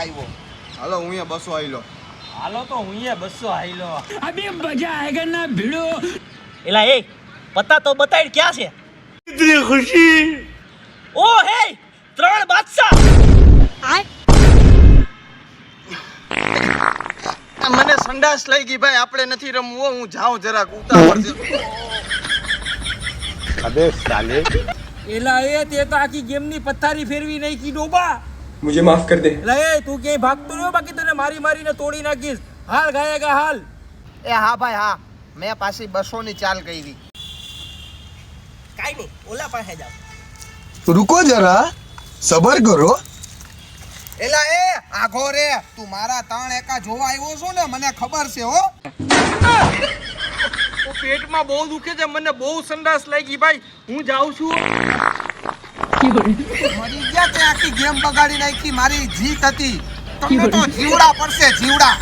આવ્યો. હાલો હું અહીંયા બસો આઈલો. હાલો તો હું એ 200 આઈલો. अभी मजा आएगा ना भिड़ो. એલા એ પતા તો બતાડ ક્યાં છે? इतनी खुशी. ઓ હે 3 બાદશાહ. મને સંડાસ લઈ ગઈ ભાઈ, આપણે નથી રમવું. હું જાઉં જરાક ઉતાવળ છે. એલા એ તે તો આખી ગેમની પથારી ફેરવી નહીં કી ડોબા. मुझे माफ कर दे. એલા એ તું ક્યાંય ભાગતો ન બાકી તને મારી મારીને તોડી નાખીશ. હાલ ગાયેગા હાલ. એ હા ભાઈ હા, મેં પાછી 200 ની ચાલ કરી. કાઈ નહીં, ઓલા પાસે જાવ. रुको जरा सबर करो. એલા એ આઘો રે, તું મારા 3 એકા જોવા આવ્યો છો ને, મને ખબર છે હો. પેટમાં બહુ દુખે છે, મને બહુ સંડાસ લાગી ભાઈ. હું જાઉં છું. મરી ગયા તે આખી ગેમ બગાડી નાખી. મારી જીત હતી, તમને તો જીવડા પડશે જીવડા.